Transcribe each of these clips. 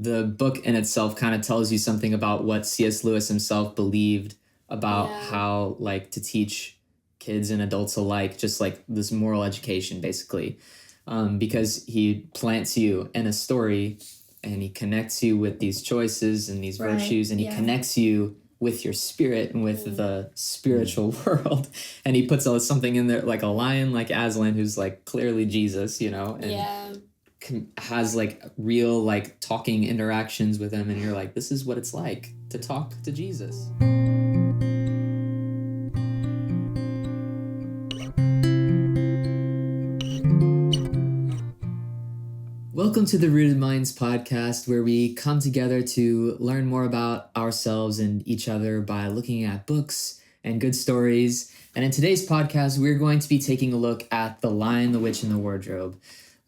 the book in itself kind of tells you something about what C.S. Lewis himself believed about how like to teach kids and adults alike, just like this moral education basically, because he plants you in a story and he connects you with these choices and these virtues, and he connects you with your spirit and with the spiritual world, and he puts something in there like a lion like Aslan, who's like clearly Jesus, you know, and has like real like talking interactions with him, and you're like, this is what it's like to talk to Jesus. Welcome to the Rooted Minds podcast, where we come together to learn more about ourselves and each other by looking at books and good stories. And in today's podcast, we're going to be taking a look at The Lion, the Witch, and the Wardrobe.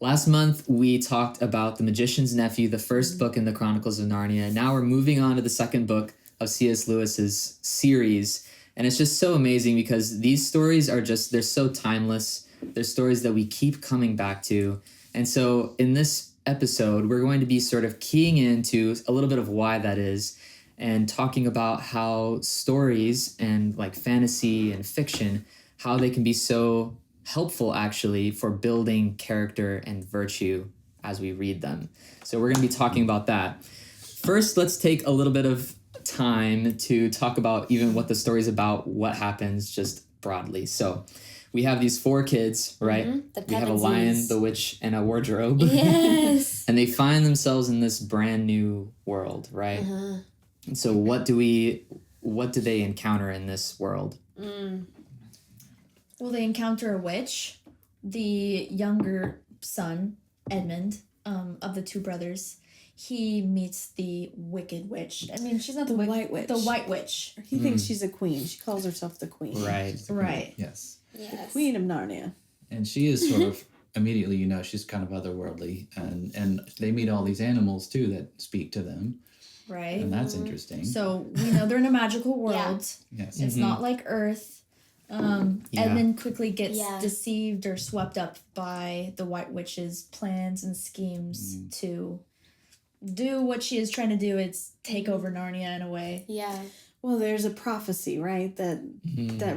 Last month, we talked about The Magician's Nephew, the first book in the Chronicles of Narnia. Now we're moving on to the second book of C.S. Lewis's series. And it's just so amazing because these stories are just, they're so timeless. They're stories that we keep coming back to. And so in this episode, we're going to be sort of keying into a little bit of why that is and talking about how stories and like fantasy and fiction, how they can be so helpful actually for building character and virtue as we read them. So we're going to be talking about that. First, let's take a little bit of time to talk about even what the story's about, what happens just broadly. So we have these four kids, right? Mm-hmm. We have a lion, the witch, and a wardrobe. Yes. And they find themselves in this brand new world, right? Uh-huh. And so what do they encounter in this world? Well, they encounter a witch. The younger son, Edmund, of the two brothers, he meets the wicked witch. I mean, she's not The white witch. The white witch. He thinks she's a queen. She calls herself the queen. Right. Right. Yes. The queen of Narnia. And she is sort of, immediately you know, she's kind of otherworldly. And they meet all these animals, too, that speak to them. Right. And that's interesting. So, we know they're in a magical world. Yes. It's not like Earth. Edmund quickly gets Yeah. deceived or swept up by the White Witch's plans and schemes to do what she is trying to do. It's take over Narnia in a way. Yeah. Well, there's a prophecy, right? That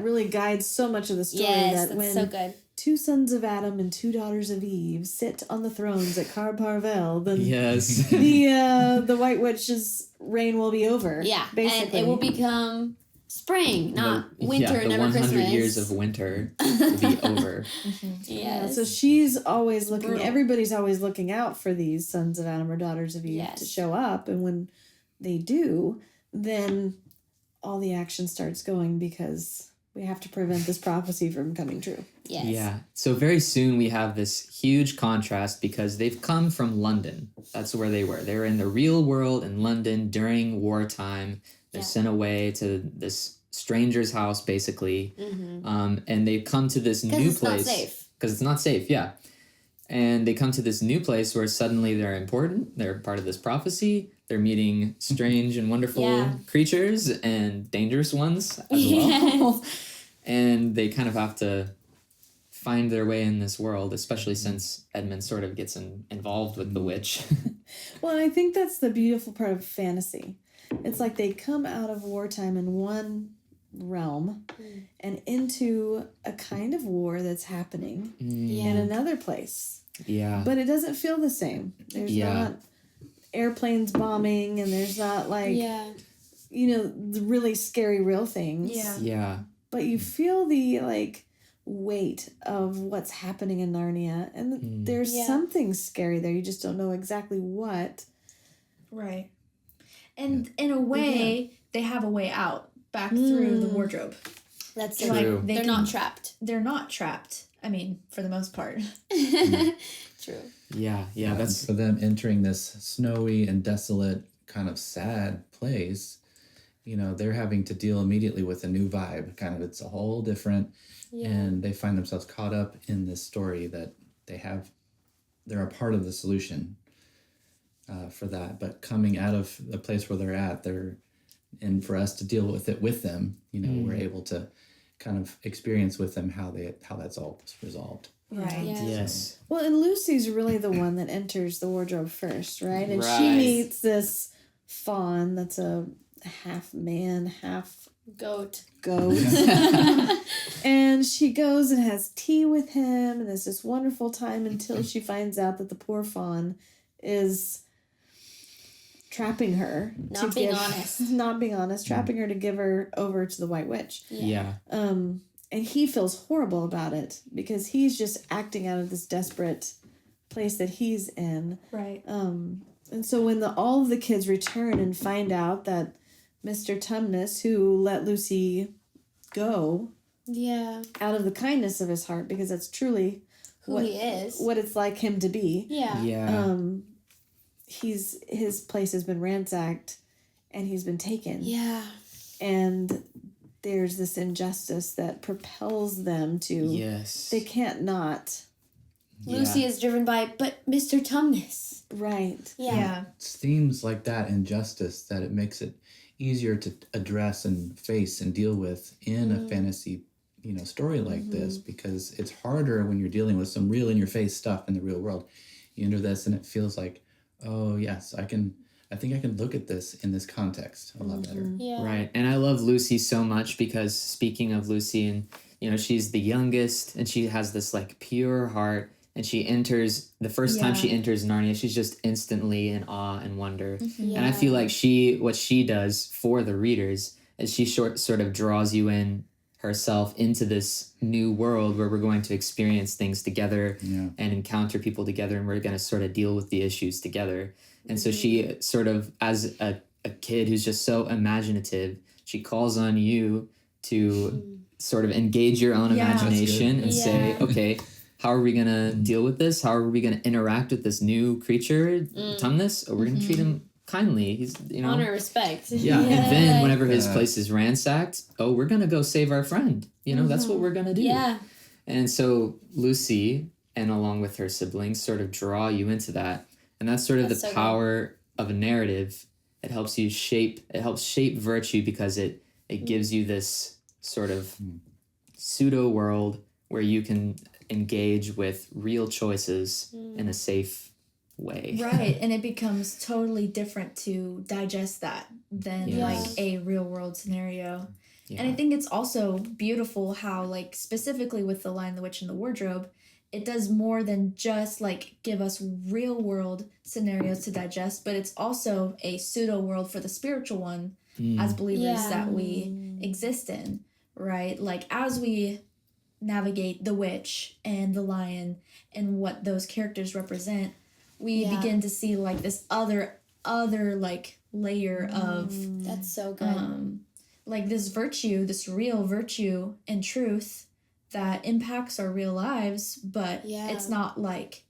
really guides so much of the story. Yes, that that's when so good. two sons of Adam and two daughters of Eve sit on the thrones at Car Parvel, then Yes. the White Witch's reign will be over. Yeah. basically. And it will become spring, not winter, the never 100 Christmas. years of winter will be over. Yeah, Yes. so she's always looking. Brutal. Everybody's always looking out for these sons of Adam or daughters of Eve Yes. to show up, and when they do, then all the action starts going because we have to prevent this prophecy from coming true. Yes. Yeah. So very soon we have this huge contrast because they've come from London. That's where they were. They were in the real world in London during wartime. They're sent away to this stranger's house, basically. And they come to this new it's place. not safe. Because it's not safe, yeah. And they come to this new place where suddenly they're important. They're part of this prophecy. They're meeting strange and wonderful creatures and dangerous ones as well. And they kind of have to find their way in this world, especially since Edmund sort of gets involved with the witch. Well, I think that's the beautiful part of fantasy. It's like they come out of wartime in one realm and into a kind of war that's happening in another place. Yeah. But it doesn't feel the same. There's not airplanes bombing, and there's not like, the really scary real things. Yeah. Yeah. But you feel the like weight of what's happening in Narnia, and there's something scary there. You just don't know exactly what. Right. And in a way, they have a way out back through the wardrobe. That's True. Like They're not trapped. They're not trapped. I mean, for the most part. True. Yeah. Yeah. That's for them entering this snowy and desolate kind of sad place. You know, they're having to deal immediately with a new vibe. Kind of, it's a whole different, and they find themselves caught up in this story that they're a part of the solution for that. But coming out of the place where they're at, and for us to deal with it with them, we're able to kind of experience with them how that's all resolved. Right. Yeah. Yes. Well, and Lucy's really the one that enters the wardrobe first, right? And she Right. meets this fawn that's a half man, half Goat. goat. And she goes and has tea with him, and there's this wonderful time until she finds out that the poor fawn is trapping her. Not being honest. Not being honest, trapping her to give her over to the White Witch. Yeah. And he feels horrible about it because he's just acting out of this desperate place that he's in. Right. And so when all of the kids return and find out that Mr. Tumnus, who let Lucy go Yeah. out of the kindness of his heart, because that's truly Who he is. what it's like him to be. Yeah. Yeah. His place has been ransacked and he's been taken. Yeah. And there's this injustice that propels them to Yes. they can't not. Lucy is driven by, but Mr. Tumnus. Right. Yeah. It's themes like that, injustice, that it makes it easier to address and face and deal with in a fantasy, story like this, because it's harder when you're dealing with some real in your face stuff in the real world. You enter this and it feels like, oh yes, I think I can look at this in this context a lot better. Yeah. Right. And I love Lucy so much because speaking of Lucy, and she's the youngest and she has this like pure heart, and she enters the first time she enters Narnia, she's just instantly in awe and wonder. Yeah. And I feel like what she does for the readers is she sort of draws you in herself into this new world where we're going to experience things together and encounter people together, and we're going to sort of deal with the issues together. And so she sort of, as a kid who's just so imaginative, she calls on you to sort of engage your own imagination and say, okay, how are we going to deal with this? How are we going to interact with this new creature, Tumnus? Or we're going to treat him kindly. He's, Honor, respect. Yeah. And then whenever his place is ransacked, we're going to go save our friend. That's what we're going to do. Yeah. And so Lucy, and along with her siblings, sort of draw you into that. And that's sort of the so power of a narrative. It helps shape virtue because it gives you this sort of pseudo world where you can engage with real choices in a safe way. Right. And it becomes totally different to digest that than like a real world scenario. Yeah. And I think it's also beautiful how, like, specifically with The Lion, the Witch, and the Wardrobe, it does more than just like give us real world scenarios to digest, but it's also a pseudo world for the spiritual one as believers that we exist in, right? Like, as we navigate the witch and the lion and what those characters represent, we begin to see like this other like layer of That's so good. like this virtue, this real virtue and truth that impacts our real lives, but it's not like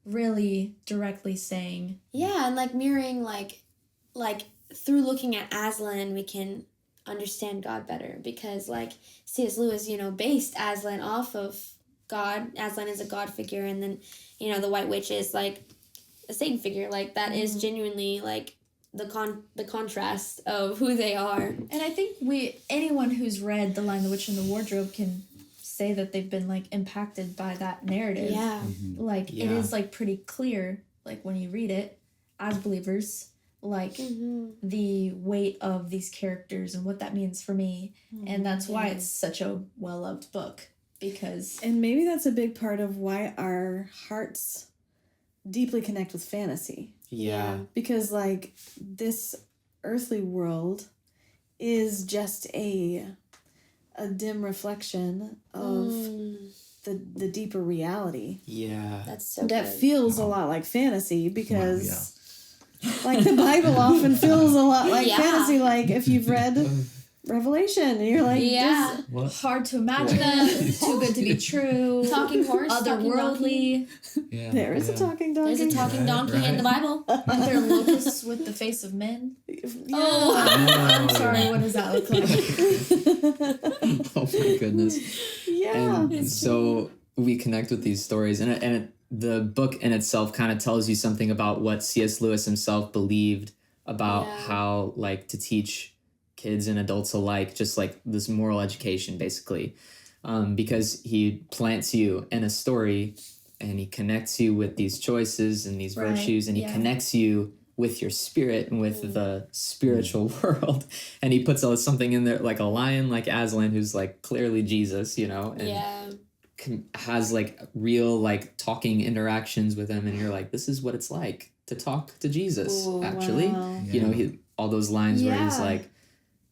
really directly saying. Yeah, and like mirroring like through looking at Aslan, we can understand God better, because like C.S. Lewis, based Aslan off of God. Aslan is a God figure, and then the White Witch is like a Satan figure. Like that is genuinely like the contrast of who they are. And I think anyone who's read The Lion, the Witch, and the Wardrobe can say that they've been like impacted by that narrative. Yeah. Like it is like pretty clear, like when you read it as believers, like the weight of these characters and what that means for me. And that's why it's such a well-loved book, because And maybe that's a big part of why our hearts deeply connect with fantasy. Yeah. Because like this earthly world is just a dim reflection of the deeper reality. Yeah. That's so That good. feels a lot like fantasy, because like the Bible often feels a lot like fantasy. Like if you've read Revelation, and you're like, Yeah. this- hard to imagine, too good to be true, Talking horse, talking otherworldly. Yeah. there is a talking donkey. There's a talking donkey in the Bible. Aren't there locusts with the face of men? Oh. I'm sorry, what does that look like? Oh my goodness. Yeah. And so we connect with these stories, and the book in itself kind of tells you something about what C.S. Lewis himself believed about how like to teach kids and adults alike, just like this moral education basically, because he plants you in a story and he connects you with these choices and these Right, virtues, and he yeah. connects you with your spirit and with the spiritual world, and he puts something in there like a lion like Aslan, who's like clearly Jesus, you know, and has like real like talking interactions with him, and you're like, this is what it's like to talk to Jesus. Ooh, actually, wow. you know, all those lines where he's Yeah. like,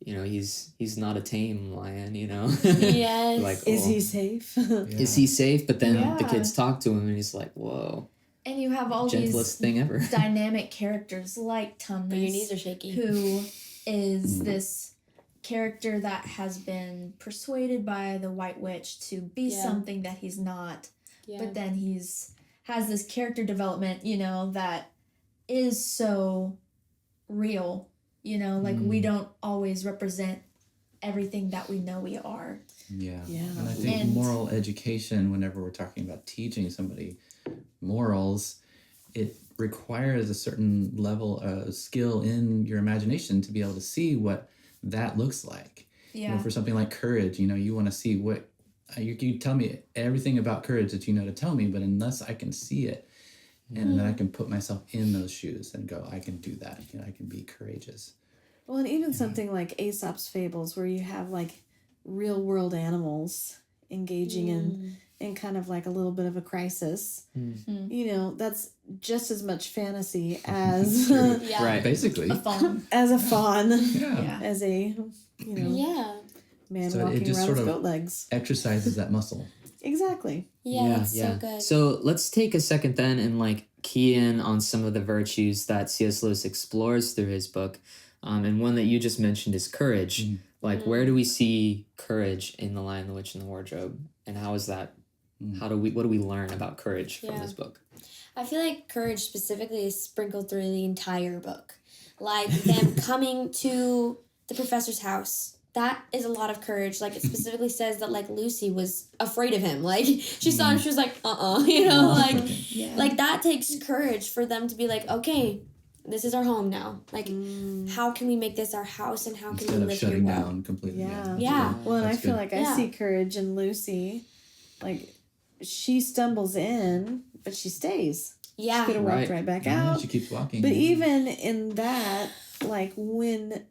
you know, he's not a tame lion, you know. Yes. Like, Is oh, he safe? is he safe? But then the Yeah. kids talk to him and he's like, whoa, And you have all gentlest these thing ever. dynamic characters like But your knees Tumnus, are shaky. who is this character that has been persuaded by the White Witch to be Yeah. something that he's not. Yeah. But then has this character development, you know, that is so real. You know, like we don't always represent everything that we know we are. Yeah. Yeah. And I think And- moral education, whenever we're talking about teaching somebody morals, it requires a certain level of skill in your imagination to be able to see what that looks like. You know, for something like courage, you know, you want to see what you tell me everything about courage that you know to tell me, but unless I can see it, and then I can put myself in those shoes and go, I can do that. You know, I can be courageous. Well, and even something like Aesop's fables, where you have like real world animals engaging in kind of like a little bit of a crisis. You know, that's just as much fantasy as Yeah. Right. Basically. A fawn. as a fawn, Yeah. as a Yeah. man So it walking just around sort with of- goat legs. Exercises that muscle. Exactly. Yeah. It's so good. So let's take a second then and like key in on some of the virtues that C.S. Lewis explores through his book. And one that you just mentioned is courage. Like, where do we see courage in The Lion, the Witch, and the Wardrobe? And how is that? What do we learn about courage from Yeah. this book? I feel like courage specifically is sprinkled through the entire book. Like them coming to the professor's house. That is a lot of courage. Like it specifically says that like Lucy was afraid of him. Like she saw him, she was like, you know, like Yeah. like that takes courage for them to be like, okay, this is our home now. Like how can we make this our house and how can Instead we of live here shutting well? down completely. Yeah. Yeah. Well, and I That's feel good. like I Yeah. see courage in Lucy. Like she stumbles in, but she stays. She Yeah. could have walked right back Yeah, out. she keeps walking. But even in that, like when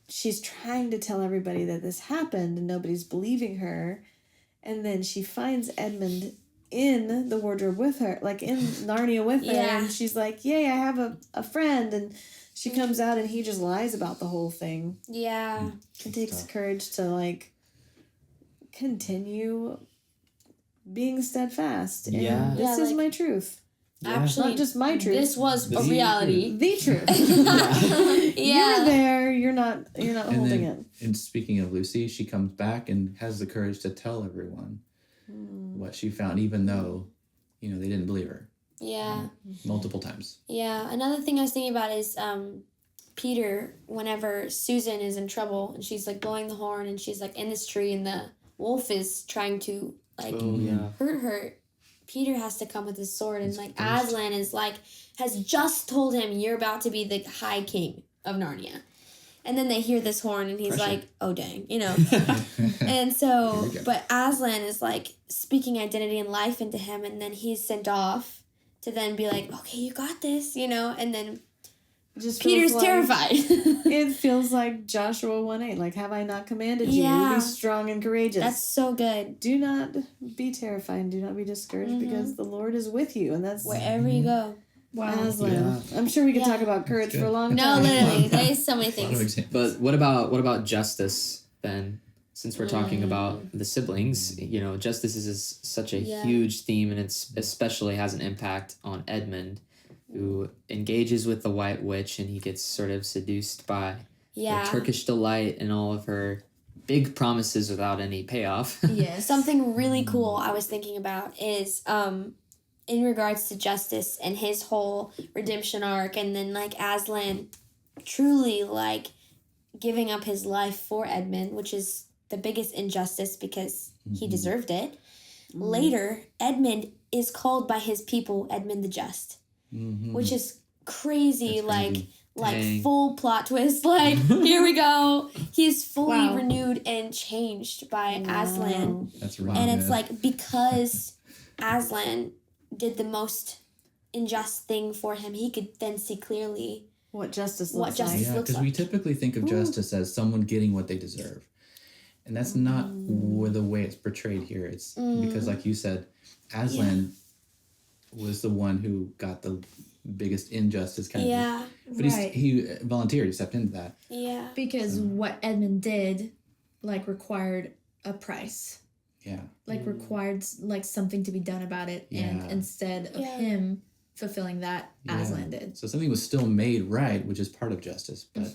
she's trying to tell everybody that this happened and nobody's believing her, and then she finds Edmund in the wardrobe with her, like in Narnia with her, Yeah. and she's like, yay, I have a friend, and she comes out and he just lies about the whole thing. Yeah. It takes tough. courage to like continue being steadfast. And Yeah. this Yeah, is like- my truth. Actually, Not just my truth. this was The a reality. The truth. Yeah. You're there. You're not And holding then, and speaking of Lucy, she comes back and has the courage to tell everyone what she found, even though, you know, they didn't believe her Yeah. multiple times. Yeah. Another thing I was thinking about is Peter, whenever Susan is in trouble and she's like blowing the horn and she's like in this tree and the wolf is trying to like Oh, yeah. hurt her, Peter has to come with his sword and His like first. Aslan is like has just told him you're about to be the high king of Narnia. And then they hear this horn and he's Pressure. like, oh dang, you know. And so, Here we go. but Aslan is like speaking identity and life into him, and then he's sent off to then be like, okay, you got this, you know, and then Just Peter's feels like- terrified. It feels like Joshua 1:8. Like, have I not commanded you? Yeah. Be strong and courageous. That's so good. Do not be terrified and do not be discouraged Mhm. because the Lord is with you. And that's Wherever you go. Wow. Aslan. Yeah. I'm sure we could Yeah. talk about courage That's for a good. long No, time. literally. There's so many A lot of things. examples. But what about justice then? Since we're talking about the siblings, you know, justice is such a Yeah. huge theme, and it's especially has an impact on Edmund, who engages with the White Witch, and he gets sort of seduced by Yeah. the Turkish delight and all of her big promises without any payoff. Yes. Something really cool I was thinking about is in regards to justice and his whole redemption arc, and then like Aslan truly like giving up his life for Edmund, which is the biggest injustice because he deserved it. Later, Edmund is called by his people Edmund the Just, Mhm. which is crazy. That's Like crazy. like Dang. full plot twist. Like here we go. He's fully Wow. renewed and changed by Aslan, That's really and good. it's like because Aslan did the most unjust thing for him, he could then see clearly What justice What looks justice like. Yeah, looks because we like. typically think of justice as someone getting what they deserve. And that's not the way it's portrayed here. It's because, like you said, Aslan was the one who got the biggest injustice kind of. Yeah, But Right. he volunteered, he stepped into that. yeah, Because what Edmund did, like, required a price. Yeah. Like, required, like, something to be done about it. And Yeah. instead of Yeah. him fulfilling that, Yeah. Aslan did. So something was still made right, which is part of justice, but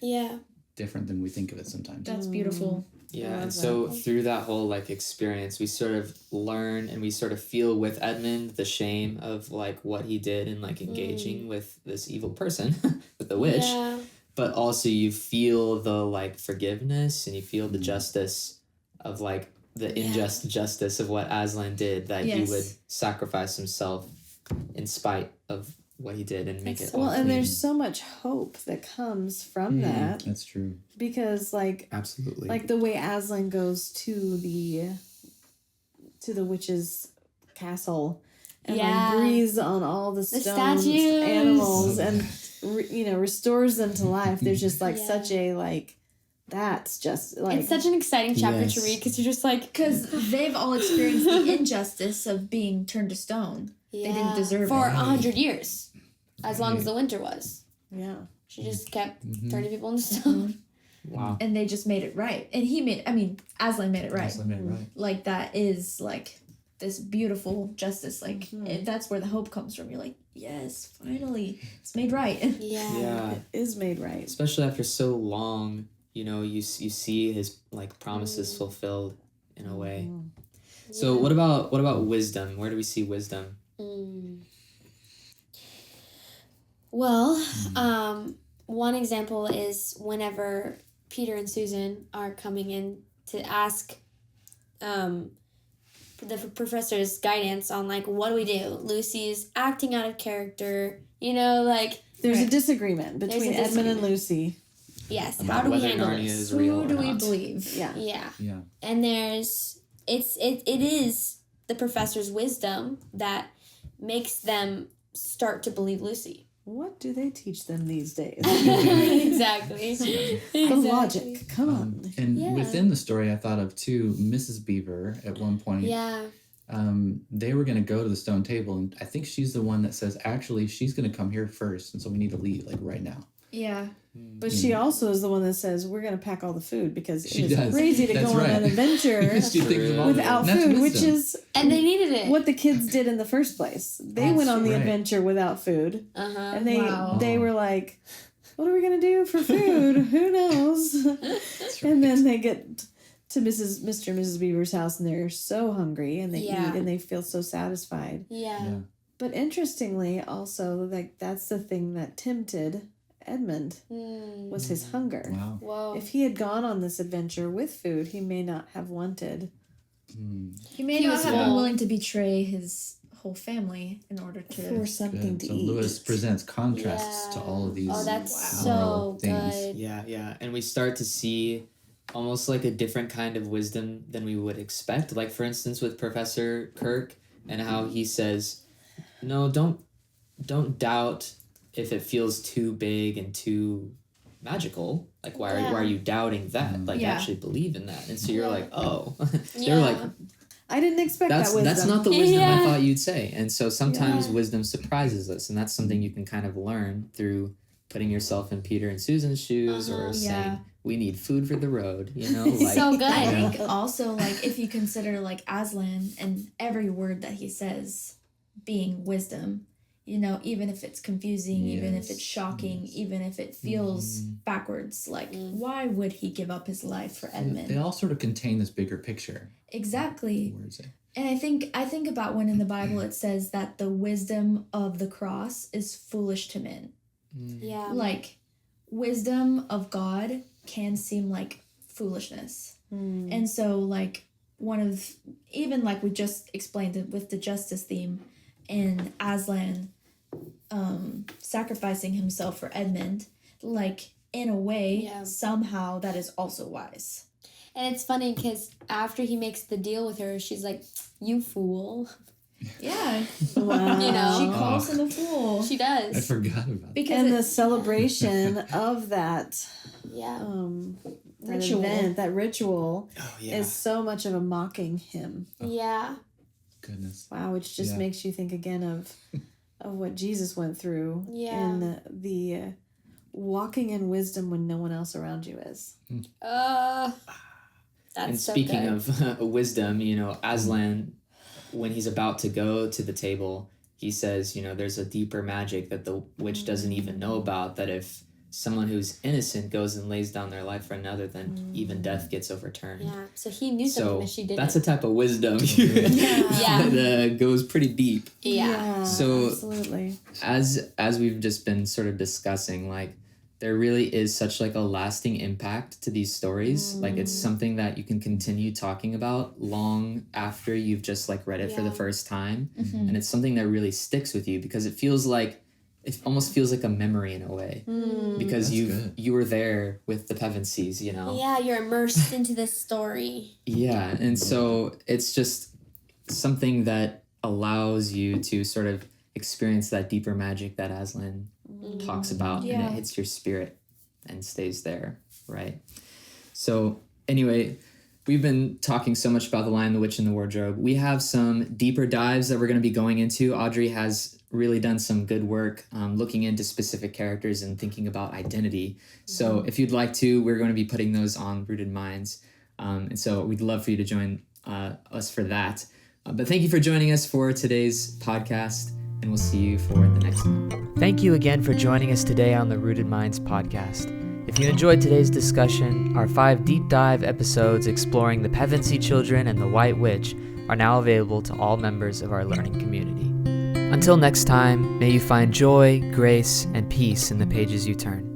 yeah. different than we think of it sometimes. That's beautiful. Yeah, Love and so through that whole like experience, we sort of learn and we sort of feel with Edmund the shame of like what he did and like engaging with this evil person, with the witch. Yeah. But also you feel the like forgiveness and you feel the justice of like the unjust justice of what Aslan did, that he Yes. would sacrifice himself in spite of what he did and make That's it so all Well, and clean. there's so much hope that comes from that That's true. because, like Absolutely. the way Aslan goes to the witch's castle and Yeah. like breathes on all the stones, statues. animals, and restores them to life. There's just like Yeah. such a like that's just like It's such an exciting chapter to Yes. read because you're just like, Because they've all experienced the injustice of being turned to stone. yeah, didn't deserve for it. 100 years, as long as the winter was. yeah. She just kept Mm-hmm. turning people into stone. wow. And they just made it right. And Aslan made it right. Aslan made it right. Like, that is, like, this beautiful justice. Like, that's where the hope comes from. You're like, yes, finally, it's made right. Yeah. Yeah. It is made right. Especially after so long, you see his like promises fulfilled in a way. So what about wisdom? Where do we see wisdom? Well, one example is whenever Peter and Susan are coming in to ask the professor's guidance on like what do we do? Lucy's acting out of character, like There's a Right. disagreement between There's a Edmund and Lucy. yes, how About do we whether handle Narnia this? is real Who or do we not. believe? Yeah. Yeah. Yeah. And it is the professor's wisdom that makes them start to believe Lucy. What do they teach them these days? Exactly. The logic. Come on. And Yeah. within the story, I thought of too, Mrs. Beaver at one point. Yeah. They were going to go to the stone table, and I think she's the one that says, actually, she's going to come here first, and so we need to leave, like, right now. Yeah. But she also is the one that says we're going to pack all the food because She it's does. crazy to That's go on right. an adventure She thinks of all without that. And that's food, which wisdom. is And they needed it. what the kids did in the first place. They That's went on the right. adventure without food, Uh-huh. and they Wow. they were like, "What are we going to do for food? Who knows?" And then they get to Mr. and Mrs. Beaver's house, and they're so hungry, and they Yeah. eat, and they feel so satisfied. Yeah. Yeah. But interestingly, also, like that's the thing that tempted Edmund was his hunger. Wow. Whoa. If he had gone on this adventure with food, he may not have wanted. He may He not was have been full. willing to betray his whole family in order to. For something Good. to So eat. Lewis presents contrasts to Yeah. all of these Oh, that's moral so things. good. Yeah. And we start to see almost like a different kind of wisdom than we would expect. Like for instance with Professor Kirk and how he says, no, don't doubt if it feels too big and too magical. Like why are you doubting that? Like Yeah. actually believe in that. And so you're Yeah. like, oh. Yeah. They're like, I didn't expect that wisdom. that's not the wisdom I Yeah. thought you'd say. And so sometimes Yeah. wisdom surprises us, and that's something you can kind of learn through putting yourself in Peter and Susan's shoes or Uh-huh. saying Yeah. we need food for the road, like So good. I Yeah. think also, like, if you consider, like, Aslan and every word that he says being wisdom, even if it's confusing, even if Yes. it's shocking, even if it feels backwards, like, why would he give up his life for Edmund? They all sort of contain this bigger picture. Exactly. The words say. And I think about when in the Bible it says that the wisdom of the cross is foolish to men. Yeah. Like, wisdom of God can seem like foolishness. And so, like, even like we just explained it with the justice theme and Aslan sacrificing himself for Edmund, like in a way, Yeah. somehow that is also wise. And it's funny because after he makes the deal with her, she's like, "You fool." Yeah, Wow. You know? she calls him a fool She I does. forgot about that. because And it- the celebration of that Yeah. that Ritual. event, that ritual, Oh is so much of a mocking him. Yeah. Goodness. Wow, which just Yeah. makes you think again of what Jesus went through, Yeah. and the walking in wisdom when no one else around you is. That's And so speaking good. of wisdom, Aslan, when he's about to go to the table, he says, there's a deeper magic that the witch doesn't even know about, that if someone who's innocent goes and lays down their life for another, then even death gets overturned. Yeah. So he knew something So that she didn't. that's a type of wisdom Yeah. that goes pretty deep. Yeah. So- absolutely. As we've just been sort of discussing, like, there really is such like a lasting impact to these stories. Like, it's something that you can continue talking about long after you've just like read it for the Yeah. first time. Mhm. And it's something that really sticks with you because it almost feels like a memory in a way, because That's good. you were there with the Pevensies, Yeah, you're immersed into this story. Yeah, and so it's just something that allows you to sort of experience that deeper magic that Aslan talks about, and Yeah. it hits your spirit and stays there, right? So anyway, we've been talking so much about The Lion, the Witch, and the Wardrobe. We have some deeper dives that we're going to be going into. Audrey has really done some good work looking into specific characters and thinking about identity. So if you'd like to, we're going to be putting those on Rooted Minds. And so we'd love for you to join us for that. But thank you for joining us for today's podcast, and we'll see you for the next one. Thank you again for joining us today on the Rooted Minds podcast. If you enjoyed today's discussion, our 5 deep dive episodes exploring the Pevensey children and the White Witch are now available to all members of our learning community. Until next time, may you find joy, grace, and peace in the pages you turn.